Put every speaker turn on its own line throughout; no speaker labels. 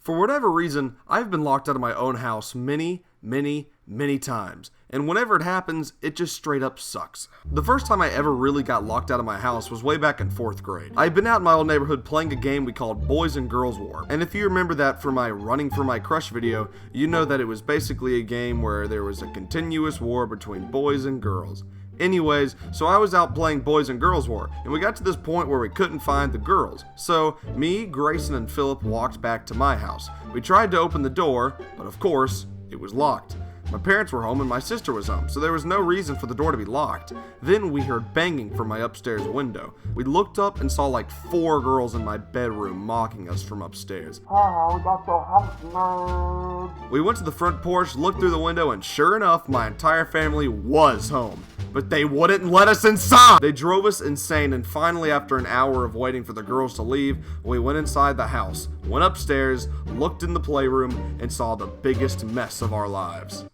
For whatever reason, I've been locked out of my own house many times. And whenever it happens, it just straight up sucks. The first time I ever really got locked out of my house was way back in 4th grade. I'd been out in my old neighborhood playing a game we called Boys and Girls War. And if you remember that from my Running for My Crush video, you know that it was basically a game where there was a continuous war between boys and girls. Anyways, so I was out playing Boys and Girls War, and we got to this point where we couldn't find the girls. So, me, Grayson, and Philip walked back to my house. We tried to open the door, but of course, it was locked. My parents were home and my sister was home, so there was no reason for the door to be locked. Then we heard banging from my upstairs window. We looked up and saw like 4 girls in my bedroom mocking us from upstairs.
Oh, that's your house, nerd.
We went to the front porch, looked through the window, and sure enough, my entire family was home. But they wouldn't let us inside! They drove us insane, and finally, after an hour of waiting for the girls to leave, we went inside the house, went upstairs, looked in the playroom, and saw the biggest mess of our lives.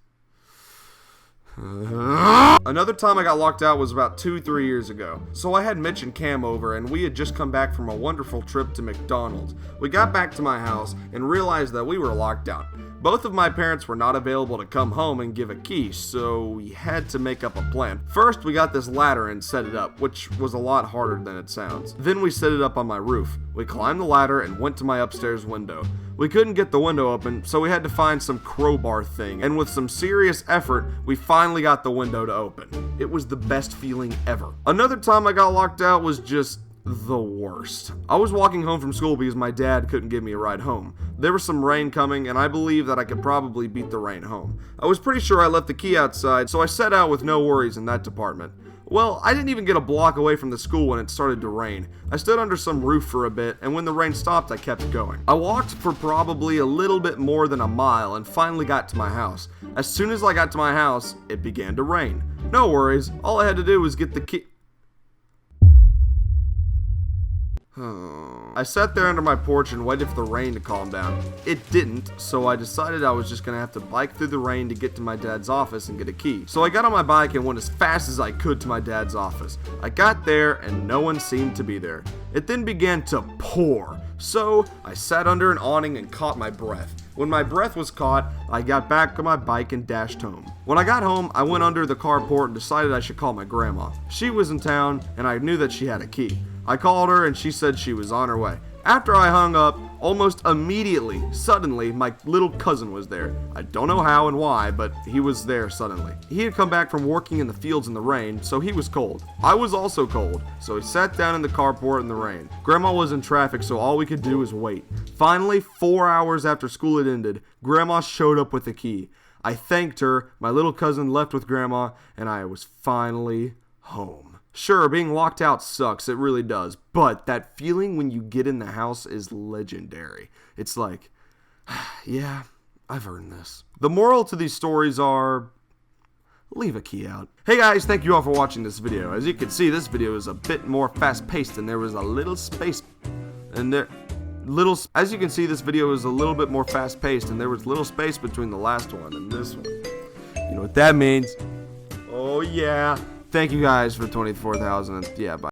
Another time I got locked out was about 2-3 years ago. So I had Mitch and Cam over, and we had just come back from a wonderful trip to McDonald's. We got back to my house and realized that we were locked out. Both of my parents were not available to come home and give a key, so we had to make up a plan. First, we got this ladder and set it up, which was a lot harder than it sounds. Then we set it up on my roof. We climbed the ladder and went to my upstairs window. We couldn't get the window open, so we had to find some crowbar thing, and with some serious effort, we finally got the window to open. It was the best feeling ever. Another time I got locked out was just the worst. I was walking home from school because my dad couldn't give me a ride home. There was some rain coming, and I believed that I could probably beat the rain home. I was pretty sure I left the key outside, so I set out with no worries in that department. Well, I didn't even get a block away from the school when it started to rain. I stood under some roof for a bit, and when the rain stopped, I kept going. I walked for probably a little bit more than a mile and finally got to my house. As soon as I got to my house, it began to rain. No worries, all I had to do was get the key. I sat there under my porch and waited for the rain to calm down. It didn't, so I decided I was just gonna have to bike through the rain to get to my dad's office and get a key. So I got on my bike and went as fast as I could to my dad's office. I got there and no one seemed to be there. It then began to pour, so I sat under an awning and caught my breath. When my breath was caught, I got back on my bike and dashed home. When I got home, I went under the carport and decided I should call my grandma. She was in town and I knew that she had a key. I called her and she said she was on her way. After I hung up, almost immediately, suddenly, my little cousin was there. I don't know how and why, but he was there suddenly. He had come back from working in the fields in the rain, so he was cold. I was also cold, so he sat down in the carport in the rain. Grandma was in traffic, so all we could do was wait. Finally, 4 hours after school had ended, Grandma showed up with the key. I thanked her, my little cousin left with Grandma, and I was finally home. Sure, being locked out sucks, it really does, but that feeling when you get in the house is legendary. It's like, yeah, I've earned this. The moral to these stories are, leave a key out. Hey guys, thank you all for watching this video. As you can see, this video is a bit more fast-paced and there was a little space in there. As you can see, this video is a little bit more fast-paced and there was little space between the last one and this one. You know what that means? Oh yeah. Thank you guys for 24,000. Yeah, bye.